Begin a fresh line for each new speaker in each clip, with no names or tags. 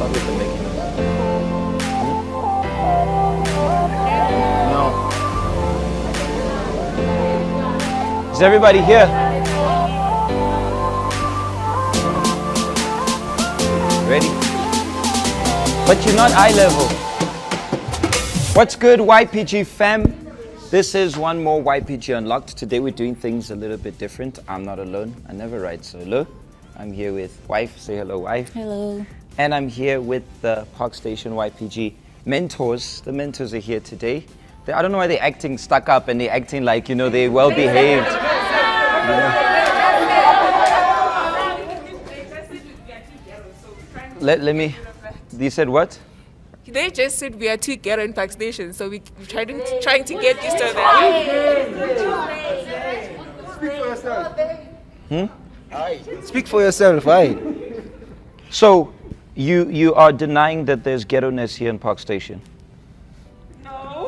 start with the beginners. No. Is everybody here? Ready? But you're not eye level. What's good, YPG fam? This is one more YPG Unlocked. Today we're doing things a little bit different. I'm not alone. I never ride solo. I'm here with wife. Say hello, wife.
Hello.
And I'm here with the Park Station YPG mentors. The mentors are here today. I don't know why they're acting stuck up and they're acting like, you know, they're well behaved. Let me. You said what?
They just said we are too ghetto in Park Station, so we're trying to get used to that.
Speak for yourself.
Aye.
Speak for yourself, aye.
So, you are denying that there's ghetto-ness here in Park Station?
No.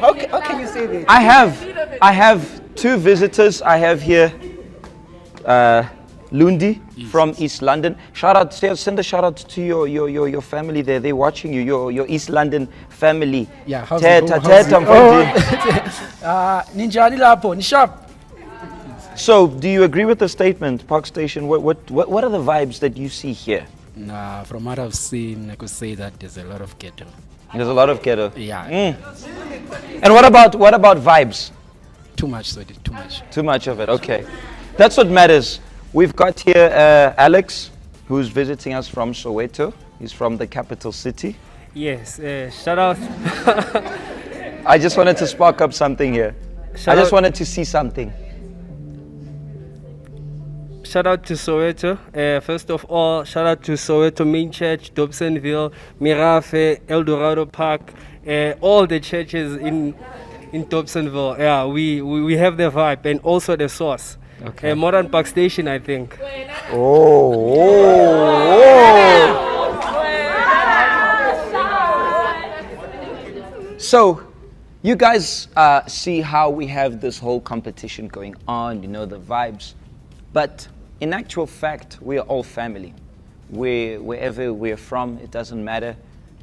How can you say that?
I have two visitors. I have here Lundi from East London. Send a shout out to your family there. They're watching you, your East London family.
Yeah, how's it going? Ninjani lapo, ni sharp.
So, do you agree with the statement, Park Station? What are the vibes that you see here?
Nah, from what I've seen, I could say that there's a lot of ghetto.
There's a lot of ghetto.
Yeah.
And what about vibes?
Too much, so too much.
Too much of it. Okay, that's what matters. We've got here Alex, who's visiting us from Soweto. He's from the capital city.
Yes, shout out.
I just wanted to spark up something here. I just wanted to see something.
Shout out to Soweto. First of all, shout out to Soweto Main Church, Dobsonville, Mirafe, El Dorado Park, all the churches in Dobsonville. Yeah, we have the vibe and also the source.
Okay.
Modern Park Station, I think.
So, you guys see how we have this whole competition going on, you know, the vibes. But in actual fact, we are all family. Wherever we're from, it doesn't matter.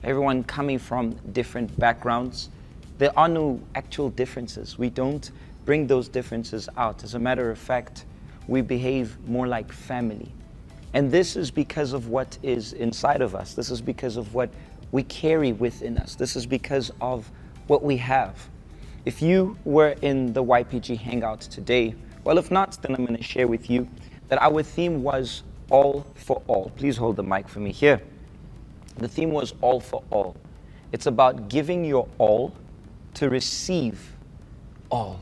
Everyone coming from different backgrounds. There are no actual differences. We don't bring those differences out. As a matter of fact, we behave more like family. And this is because of what is inside of us. This is because of what we carry within us. This is because of what we have. If you were in the YPG Hangout today, well, if not, then I'm going to share with you that our theme was all for all. Please hold the mic for me here. The theme was all for all. It's about giving your all to receive all.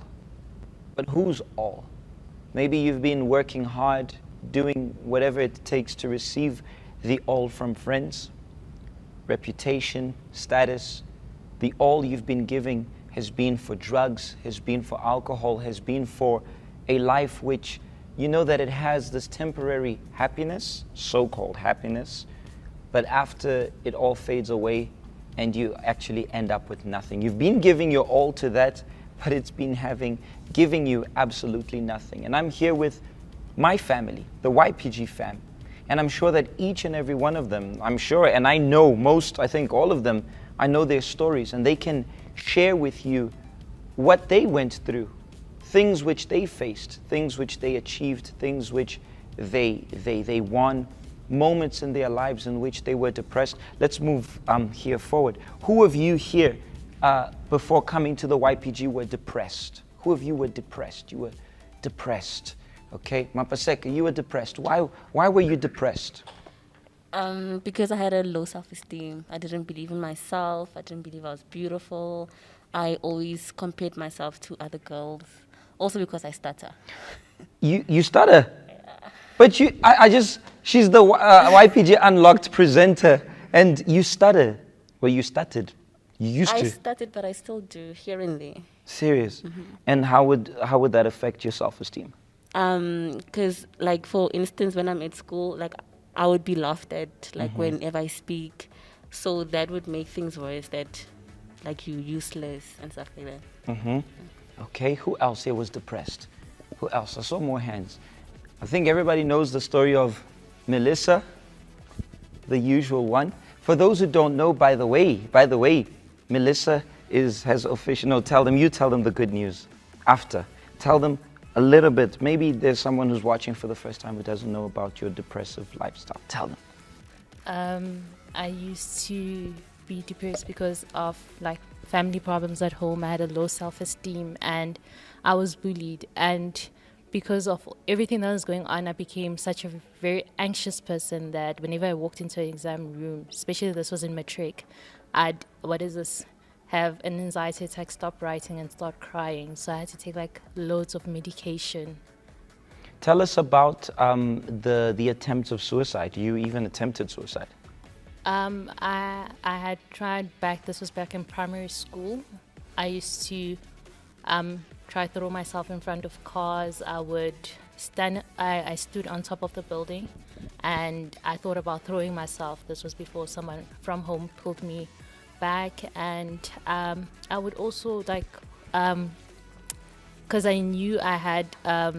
But who's all? Maybe you've been working hard, doing whatever it takes to receive the all from friends, reputation, status. The all you've been giving has been for drugs, has been for alcohol, has been for a life which you know that it has this temporary happiness, so-called happiness, but after it all fades away and you actually end up with nothing. You've been giving your all to that, but it's been giving you absolutely nothing. And I'm here with my family, the YPG fam. And I'm sure that each and every one of them, I'm sure, and I know most, I think all of them, I know their stories, and they can share with you what they went through, things which they faced, things which they achieved, things which they won, moments in their lives in which they were depressed. Let's move here forward. Who of you here before coming to the YPG were depressed? Who of you were depressed? You were depressed. Okay, Mapaseka, you were depressed. Why were you depressed?
Because I had a low self-esteem. I didn't believe in myself. I didn't believe I was beautiful. I always compared myself to other girls. Also because I stutter.
You stutter? Yeah. But she's the YPG Unlocked presenter and you stutter. Well, you stuttered. You used to.
I stuttered, but I still do here and there.
Serious? Mm-hmm. And how would that affect your self-esteem?
Because, like, for instance, when I'm at school, like, I would be laughed at, like, whenever I speak. So that would make things worse, that, like, you're useless and stuff like that.
Mm-hmm. Okay, who else here was depressed? Who else? I saw more hands. I think everybody knows the story of Melissa, the usual one. For those who don't know, by the way, Melissa has official. No, tell them the good news after. Tell them a little bit. Maybe there's someone who's watching for the first time who doesn't know about your depressive lifestyle. Tell them.
I used to be depressed because of like family problems at home. I had a low self-esteem and I was bullied, and because of everything that was going on, I became such a very anxious person that whenever I walked into an exam room, especially this was in matric, I'd have an anxiety attack, stop writing and start crying. So I had to take like loads of medication.
Tell us about the attempts of suicide. You even attempted suicide.
I had tried this was back in primary school. I used to try to throw myself in front of cars. I stood on top of the building and I thought about throwing myself. This was before someone from home pulled me back, and I would also because I knew I had I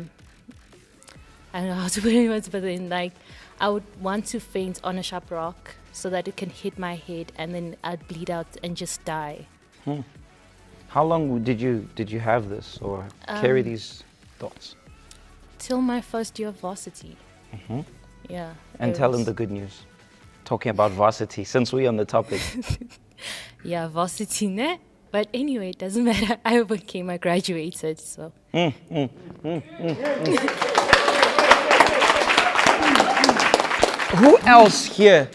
don't know how to put it in words, but then I would want to faint on a sharp rock so that it can hit my head and then I'd bleed out and just die.
How long did you have this or carry these thoughts?
Till my first year of varsity. Yeah.
And tell them the good news. Talking about varsity, since we're on the topic.
Yeah, varsity, ne? But anyway, it doesn't matter. I graduated, so.
Who else here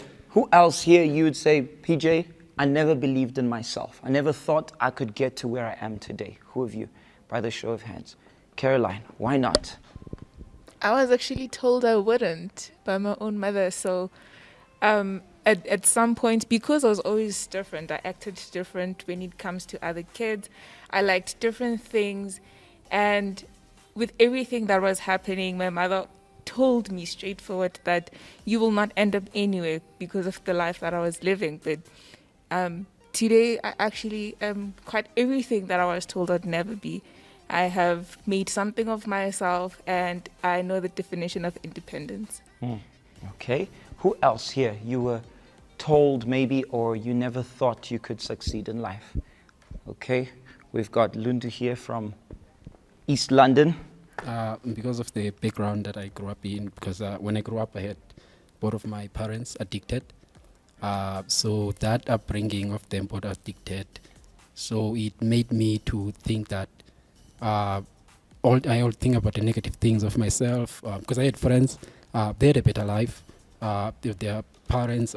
you would say, PJ, I never believed in myself. I never thought I could get to where I am today. Who of you? By the show of hands. Caroline, why not?
I was actually told I wouldn't by my own mother. So at some point, because I was always different, I acted different when it comes to other kids. I liked different things. And with everything that was happening, my mother told me straightforward that you will not end up anywhere because of the life that I was living. But today, I actually am quite everything that I was told I'd never be. I have made something of myself, and I know the definition of independence.
Okay. Who else here you were told maybe, or you never thought you could succeed in life? Okay. We've got Lundu here from East London.
Because of the background that I grew up in, because when I grew up, I had both of my parents addicted. So that upbringing of them both addicted, so it made me to think that I all think about the negative things of myself, because I had friends, they had a better life. Their parents,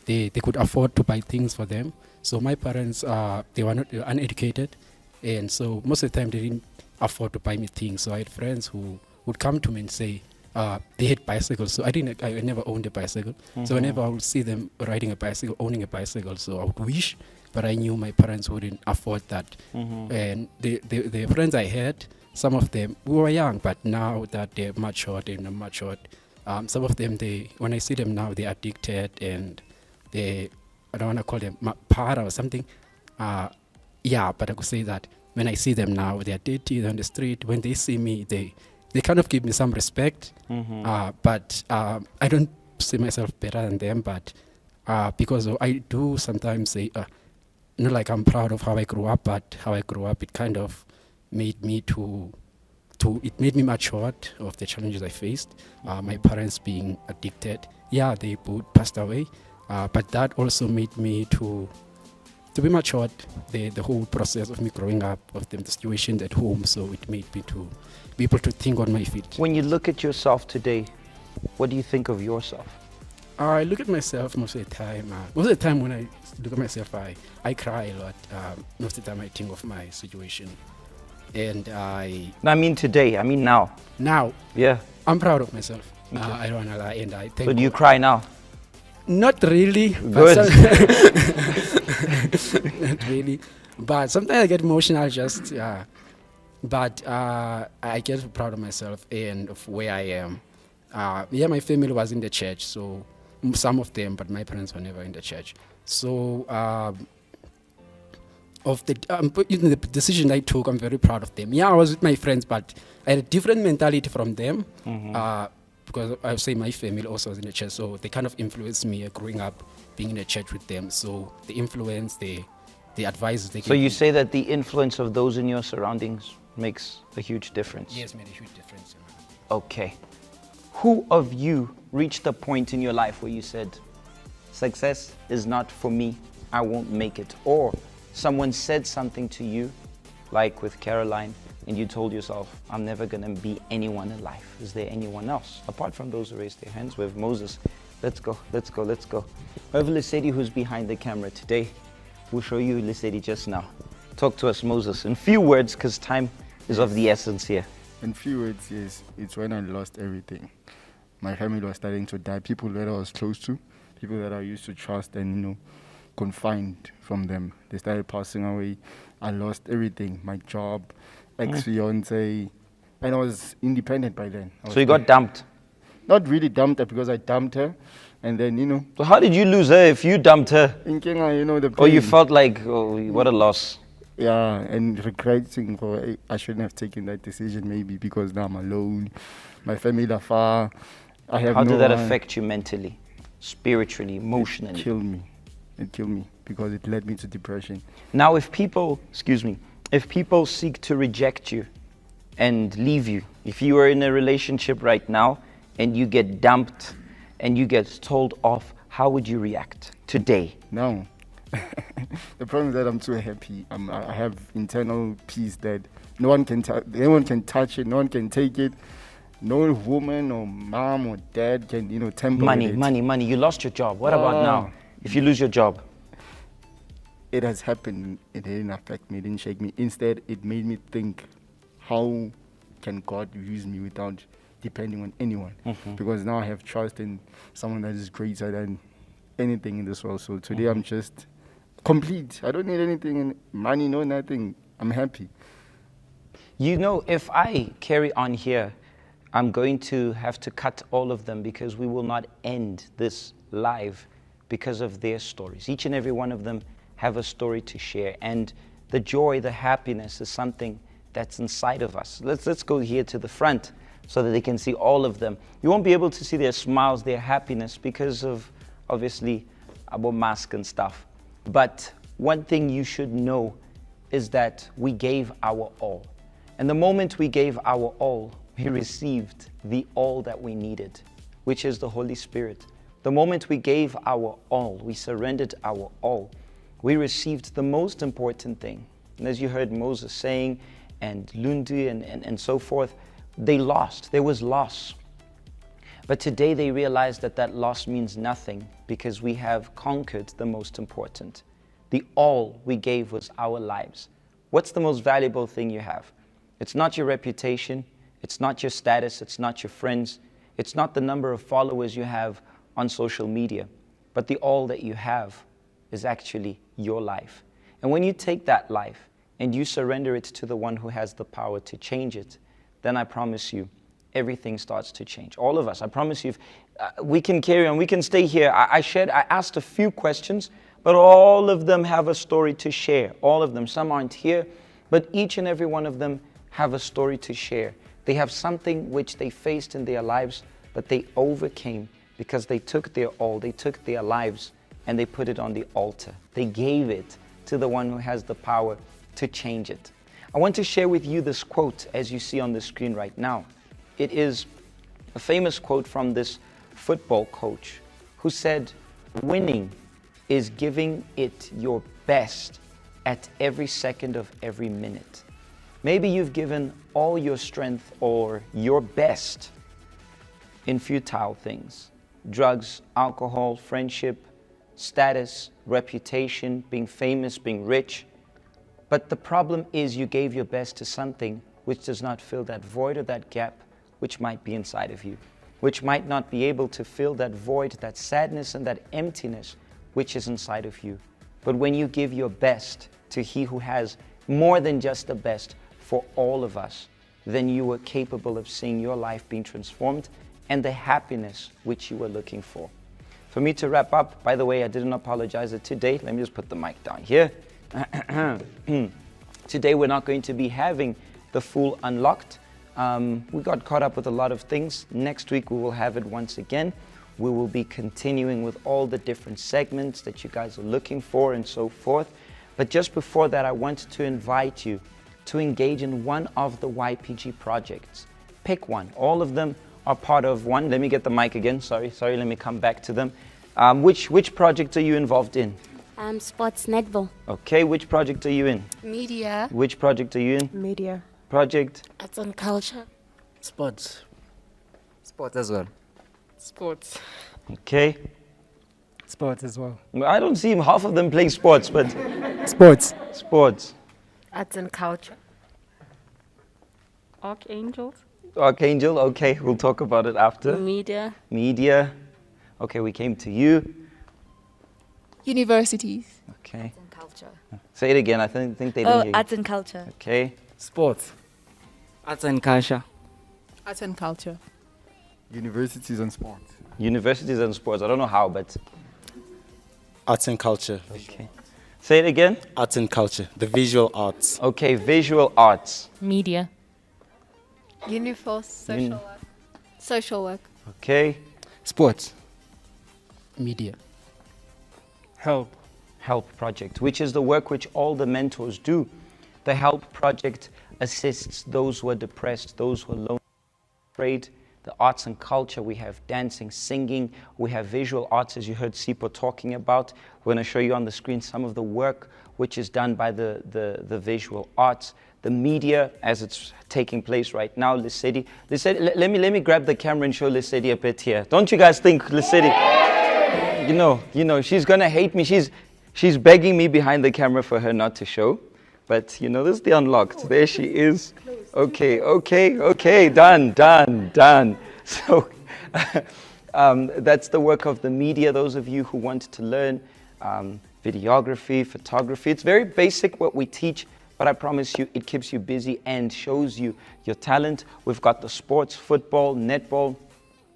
they could afford to buy things for them. So my parents, they were not uneducated, and so most of the time they didn't afford to buy me things. So I had friends who would come to me and say they had bicycles. So I never owned a bicycle. So whenever I would see them riding a bicycle, owning a bicycle, so I would wish, but I knew my parents wouldn't afford that. And the friends I had, some of them, we were young, but now that they're matured, some of them, when I see them now, they're addicted, and I don't want to call them para or something. Yeah, but I could say that when I see them now, they're dirty on the street. When they see me, they kind of give me some respect. But I don't see myself better than them. But because I do sometimes say, not like I'm proud of how I grew up, but how I grew up, it kind of made me it made me matured of the challenges I faced. My parents being addicted, yeah, they both passed away. But that also made me to be matured, the whole process of me growing up, of the situations at home. So it made me to be able to think on my feet.
When you look at yourself today, what do you think of yourself?
I look at myself most of the time. Most of the time when I look at myself, I cry a lot. Most of the time I think of my situation. And
I mean today, I mean now.
Now?
Yeah.
I'm proud of myself. I don't want to lie. And I think.
So do you cry now?
Not really.
Good.
Not really. But sometimes I get emotional just, but I get proud of myself and of where I am. Yeah, my family was in the church, so some of them, but my parents were never in the church. So of the decision I took, I'm very proud of them. Yeah, I was with my friends, but I had a different mentality from them. because I would say my family also was in the church, so they kind of influenced me growing up, being in the church with them. So the influence, the advice they
So
gave
you
me,
say that the influence of those in your surroundings makes a huge difference?
yes, made a huge difference.
Okay. Who of you reached a point in your life where you said, success is not for me, I won't make it? Or someone said something to you, like with Caroline, and you told yourself, I'm never going to be anyone in life. Is there anyone else? Apart from those who raised their hands, we have Moses. Let's go, let's go, let's go. We have Lesedi who's behind the camera today. We'll show you Lesedi just now. Talk to us, Moses, in few words, because time is of the essence here.
In few words, yes, it's when I lost everything. My family was starting to die. People that I was close to, people that I used to trust and, confined from them. They started passing away. I lost everything, my job, ex-fiance, and I was independent by then.
So you got dumped.
Not really dumped her because I dumped her. And then,
So how did you lose her if you dumped her?
in Kenya, the
Or you
pain.
felt like, oh, what a loss.
Yeah, and regretting for I shouldn't have taken that decision maybe because now I'm alone. My family are far. I have
How
no
did that
one.
affect you mentally, spiritually, emotionally?
It killed me. It killed me because it led me to depression.
Now, if people seek to reject you and leave you, if you are in a relationship right now and you get dumped and you get told off, how would you react today?
Now, the problem is that I'm too happy. I have internal peace that no one can touch it, no one can take it. No woman or mom or dad can, temper with it.
Money. You lost your job. What about now? If you lose your job?
It has happened. It didn't affect me. It didn't shake me. Instead, it made me think, how can God use me without depending on anyone? Because now I have trust in someone that is greater than anything in this world. So today I'm just complete. I don't need anything, money, no nothing. I'm happy.
If I carry on here, I'm going to have to cut all of them because we will not end this live because of their stories. Each and every one of them have a story to share, and the joy, the happiness is something that's inside of us. Let's go here to the front so that they can see all of them. You won't be able to see their smiles, their happiness because of obviously our mask and stuff. But one thing you should know is that we gave our all. And the moment we gave our all, we received the all that we needed, which is the Holy Spirit. The moment we gave our all, we surrendered our all, we received the most important thing. And as you heard Moses saying, and Lundi and so forth, they lost. There was loss. But today they realized that that loss means nothing because we have conquered the most important. The all we gave was our lives. What's the most valuable thing you have? It's not your reputation. It's not your status. It's not your friends. It's not the number of followers you have on social media. But the all that you have is actually your life. And when you take that life and you surrender it to the one who has the power to change it, then I promise you, everything starts to change. All of us, I promise you, we can carry on, we can stay here. I asked a few questions, but all of them have a story to share. All of them. Some aren't here, but each and every one of them have a story to share. They have something which they faced in their lives, but they overcame because they took their all, they took their lives, and they put it on the altar. They gave it to the one who has the power to change it. I want to share with you this quote as you see on the screen right now. It is a famous quote from this football coach who said, winning is giving it your best at every second of every minute. Maybe you've given all your strength or your best in futile things. Drugs, alcohol, friendship, status, reputation, being famous, being rich. But the problem is you gave your best to something which does not fill that void or that gap which might be inside of you, which might not be able to fill that void, that sadness and that emptiness which is inside of you. But when you give your best to He who has more than just the best for all of us, then you are capable of seeing your life being transformed and the happiness which you were looking for. For me to wrap up, by the way, I didn't apologize today. Let me just put the mic down here. Today we're not going to be having the full Unlocked. We got caught up with a lot of things. Next week we will have it once again. We will be continuing with all the different segments that you guys are looking for and so forth. But just before that, I wanted to invite you to engage in one of the YPG projects. Pick one. All of them are part of one. Let me get the mic again. Sorry, let me come back to them. Which project are you involved in?
Sports netball.
Okay, which project are you in?
Media.
Which project are you in?
Media.
Project?
Arts and culture.
Sports. Sports as well.
Sports.
Okay.
Sports as well.
I don't see half of them playing sports, but
Sports.
sports.
Arts and culture.
Archangels.
Archangel, okay, we'll talk about it after.
Media.
Media. Okay, we came to you.
Universities.
Okay.
And culture.
Say it again, I think they didn't hear you.
Arts and culture.
Okay.
Sports. Arts and culture.
Arts and culture.
Universities and sports.
Universities and sports, I don't know how, but
Arts and culture.
okay. Say it again.
Arts and culture. The visual arts.
Okay, visual arts.
Media.
Uniforce. Social work. Social work.
Okay.
Sports.
Media.
Help.
Help project, which is the work which all the mentors do. The Help project assists those who are depressed, those who are lonely, afraid. The arts and culture, we have dancing, singing, we have visual arts, as you heard Sipo talking about. We're going to show you on the screen some of the work which is done by the visual arts. The media, as it's taking place right now, Lesedi. Let me grab the camera and show Lesedi a bit here. Don't you guys think, Lesedi? You know, she's going to hate me. She's begging me behind the camera for her not to show. But, this is the Unlocked. There she is. Okay, done. So that's the work of the media, those of you who want to learn videography, photography. It's very basic what we teach, but I promise you it keeps you busy and shows you your talent. We've got the sports, football, netball.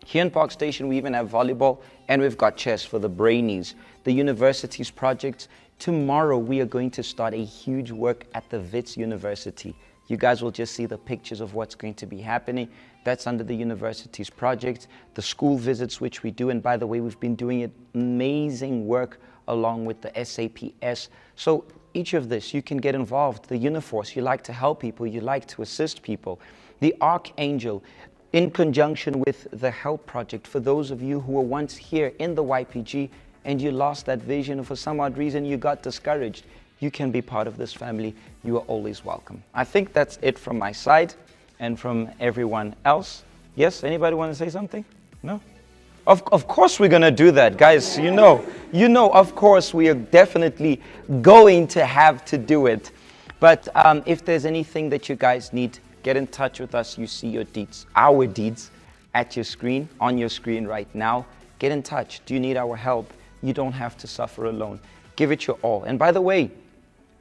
Here in Park Station, we even have volleyball, and we've got chess for the brainies. The universities projects. Tomorrow, we are going to start a huge work at the Wits University. You guys will just see the pictures of what's going to be happening. That's under the universities project. The school visits, which we do, and by the way, we've been doing amazing work along with the SAPS. So each of this, you can get involved. The Uniforce, you like to help people, you like to assist people. The Archangel, in conjunction with the Help project, for those of you who were once here in the YPG and you lost that vision, or for some odd reason you got discouraged, you can be part of this family. You are always welcome. I think that's it from my side and from everyone else. Yes, anybody want to say something? No? Of course we're going to do that, guys. You know, of course we are definitely going to have to do it. But if there's anything that you guys need, get in touch with us. You see your deeds, our deeds, at your screen, on your screen right now. Get in touch. Do you need our help? You don't have to suffer alone. Give it your all. And by the way,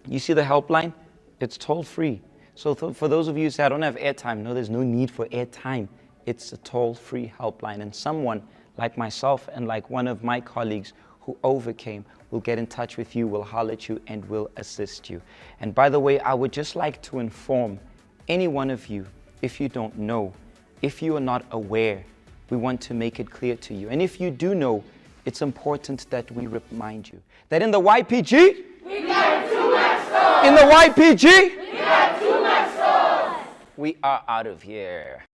you see the helpline? It's toll free. So for those of you who say, I don't have airtime, no, there's no need for airtime. It's a toll-free helpline. And someone like myself and like one of my colleagues who overcame will get in touch with you, will holler at you, and will assist you. And by the way, I would just like to inform any one of you, if you don't know, if you are not aware, we want to make it clear to you. And if you do know, it's important that we remind you that in the YPG,
we got too much stores.
In the YPG,
we got too much stores.
We are out of here.